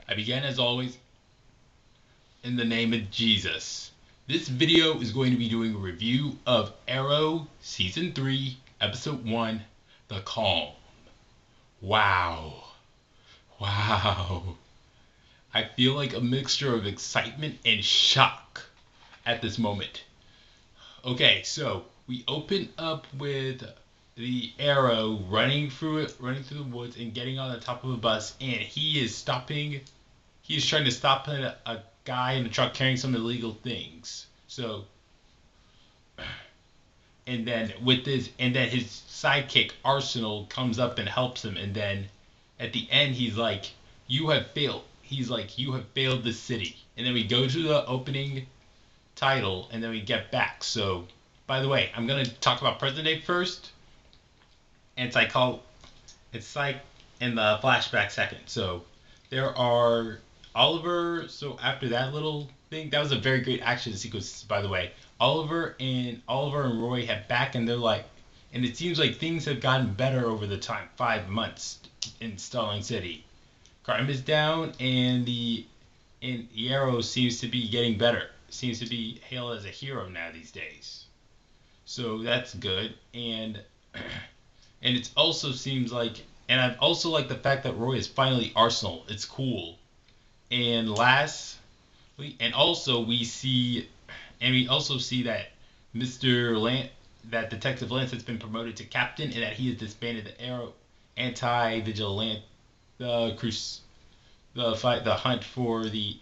I begin as always in the name of Jesus. This video is going to be doing a review of Arrow Season 3, Episode 1, The Calm. Wow. Wow. I feel like a mixture of excitement and shock at this moment. Okay, so we open up with the Arrow running through the woods and getting on the top of a bus, and he is trying to stop a guy in a truck carrying some illegal things. So, and then his sidekick Arsenal comes up and helps him, and then at the end he's like, "You have failed." He's like, "You have failed the city." And then we go to the opening title, and then we get back. So, by the way, I'm gonna talk about present day first, and it's like in the flashback second. So there are Oliver. So after that little thing, that was a very great action sequence, by the way. Oliver and Roy head back, and they're like, and it seems like things have gotten better over the time 5 months in Starling City. Crime is down, and the Arrow seems to be getting better. Seems to be hailed as a hero now these days. So that's good, and it also seems like, and I've also liked the fact that Roy is finally Arsenal. It's cool. And we also see that Mr. Lance, that Detective Lance has been promoted to captain, and that he has disbanded the Arrow anti-vigilante, the hunt for the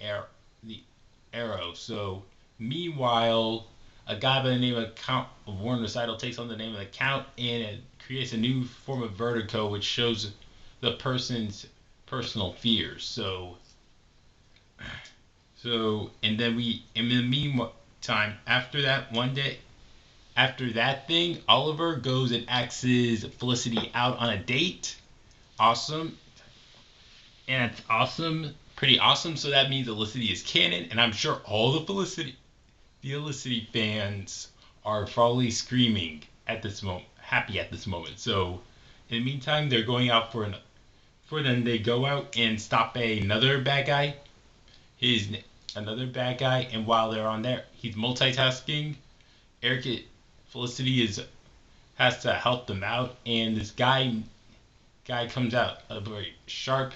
Arrow. So meanwhile, a guy by the name of Count of Werner Zytle takes on the name of the Count, and it creates a new form of Vertigo, which shows the person's personal fears. And then in the meantime, after that thing, Oliver goes and asks Felicity out on a date. Awesome. And it's awesome, pretty awesome. So that means Felicity is canon, and I'm sure all the Felicity fans are probably screaming at this moment, happy at this moment. So in the meantime, they're going out they go out and stop another bad guy. And while they're on there, he's multitasking. Felicity has to help them out, and this guy comes out, a very sharp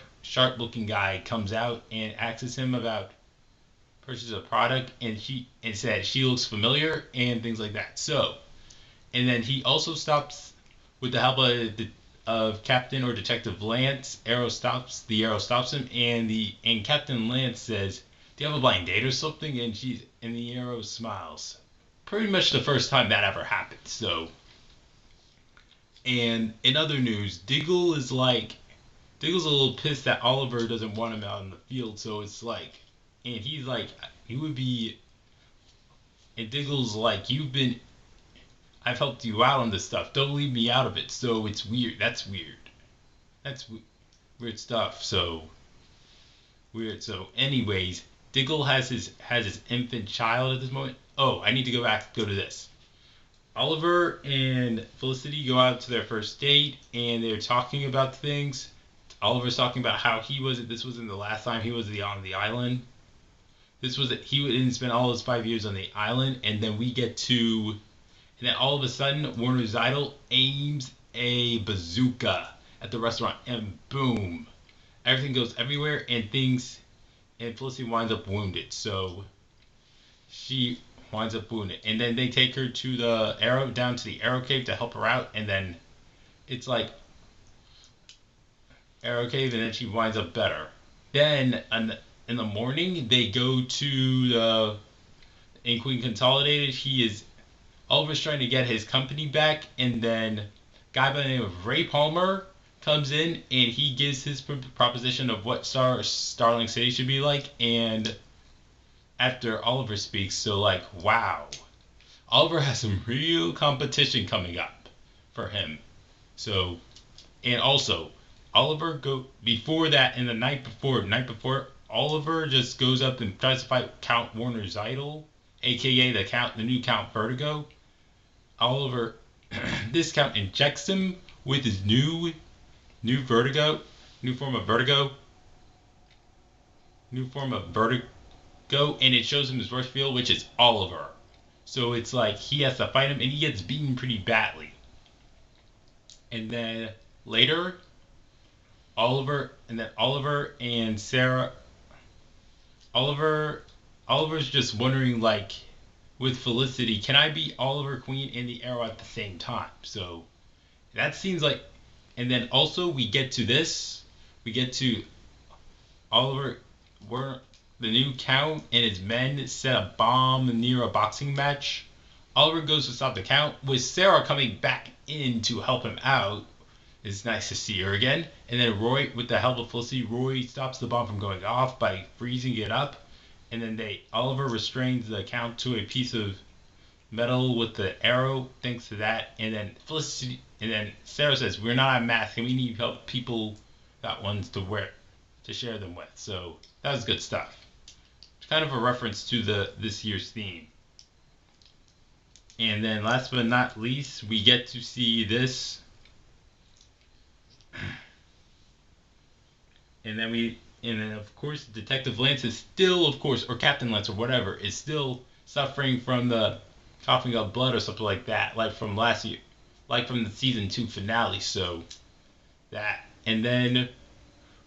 looking guy comes out and asks him about purchase a product, and said she looks familiar and things like that. So, and then he also stops with the help of Captain or Detective Lance. The Arrow stops him, and Captain Lance says, "Do you have a blind date or something?" And the Arrow smiles. Pretty much the first time that ever happened. So, and in other news, Diggle's a little pissed that Oliver doesn't want him out in the field. So it's like, and he's like, and Diggle's like, I've helped you out on this stuff. Don't leave me out of it. So it's weird. That's weird. Weird stuff. So weird. So anyways, Diggle has his infant child at this moment. Oh, I need to go to this. Oliver and Felicity go out to their first date, and they're talking about things. Oliver's talking about how this wasn't the last time he was on the island. He didn't spend all his 5 years on the island, and then all of a sudden, Werner Zytle aims a bazooka at the restaurant, and boom, everything goes everywhere, and Felicity winds up wounded. So she winds up wounded, and then they take her down to the Arrow Cave to help her out, and then it's like Arrow Cave, and then she winds up better. Then in the morning, they go to in Queen Consolidated. Oliver's trying to get his company back, and then a guy by the name of Ray Palmer comes in, and he gives his proposition of what Starling City should be like. And after Oliver speaks, so like, wow, Oliver has some real competition coming up for him. So, and also, before that, in the night before, Oliver just goes up and tries to fight Count Werner Zytle, aka the new Count Vertigo. Oliver, this Count injects him with his new form of Vertigo, new form of Vertigo, and it shows him his worst field, which is Oliver. So it's like he has to fight him, and he gets beaten pretty badly. And then later, Oliver and Sara. Oliver, Oliver's just wondering like, with Felicity, can I be Oliver Queen and the Arrow at the same time? So that seems like, and then also we get to this. We get to Oliver, where the new Count and his men set a bomb near a boxing match. Oliver goes to stop the Count, with Sara coming back in to help him out. It's nice to see her again. And then Roy, with the help of Felicity, Roy stops the bomb from going off by freezing it up. And then Oliver restrains the Count to a piece of metal with the arrow, thanks to that. And then Sara says, "We're not on mask, and we need help people got ones to wear to share them with." So that was good stuff. It's kind of a reference to this year's theme. And then last but not least, we get to see this. And then of course Detective Lance is still, of course, or Captain Lance or whatever, is still suffering from the coughing up blood or something like that, like from last year, like from the season 2 finale. So that, and then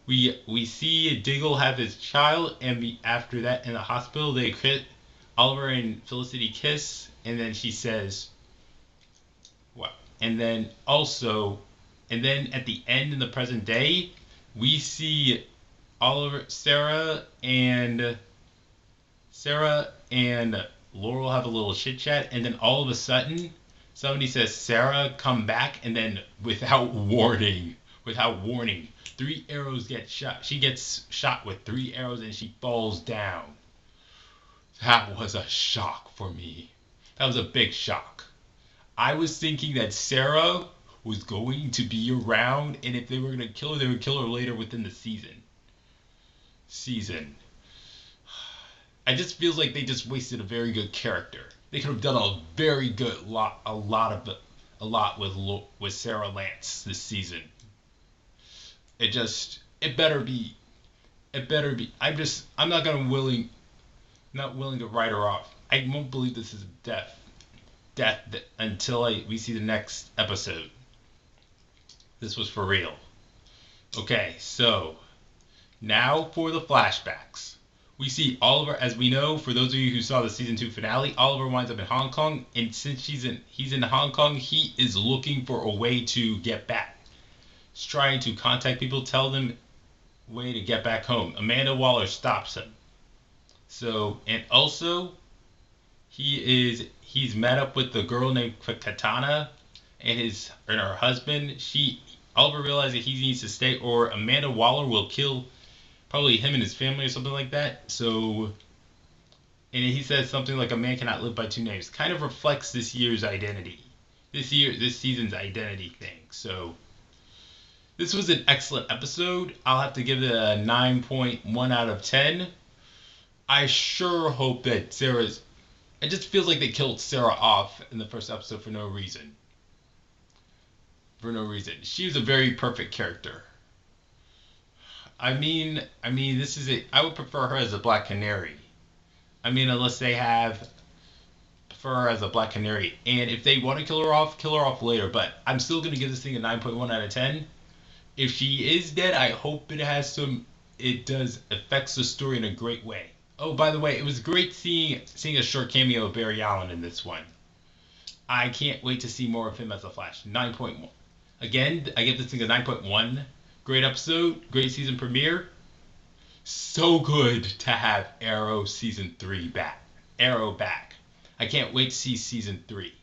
we see Diggle have his child, and after that in the hospital they Oliver and Felicity kiss, and then she says, "What?" And then at the end in the present day, we see Sara and Laurel have a little chit chat, and then all of a sudden somebody says, "Sara, come back," and then without warning, 3 arrows get shot. She gets shot with 3 arrows and she falls down. That was a shock for me. That was a big shock. I was thinking that Sara was going to be around, and if they were going to kill her, they would kill her later within the season. I just feels like they just wasted a very good character. They could have done a very good a lot with Sara Lance this season. It better be. I'm not willing to write her off. I won't believe this is death until we see the next episode. This was for real. Okay, so now for the flashbacks. We see Oliver, as we know, for those of you who saw the season 2 finale, Oliver winds up in Hong Kong, and since he's in Hong Kong, he is looking for a way to get back. He's trying to contact people, tell them a way to get back home. Amanda Waller stops him. So, and also, he's met up with the girl named Katana and her husband. Oliver realizes that he needs to stay, or Amanda Waller will kill probably him and his family or something like that. So, and he says something like, "A man cannot live by 2 names." Kind of reflects this season's identity thing. So, this was an excellent episode. I'll have to give it a 9.1 out of 10. I sure hope that it just feels like they killed Sara off in the first episode for no reason. She was a very perfect character. I mean, this is it. I would prefer her as a Black Canary. Unless they prefer her as a Black Canary. And if they want to kill her off later. But I'm still going to give this thing a 9.1 out of 10. If she is dead, I hope it affects the story in a great way. Oh, by the way, it was great seeing a short cameo of Barry Allen in this one. I can't wait to see more of him as a Flash. 9.1. Again, I give this thing a 9.1. Great episode, great season premiere. So good to have Arrow season 3 back. I can't wait to see season 3.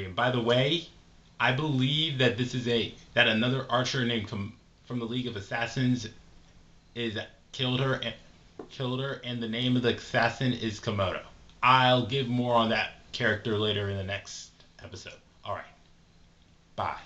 And by the way, I believe that that another Archer named from the League of Assassins is killed her, and the name of the assassin is Komodo. I'll give more on that character later in the next episode. All right. Bye.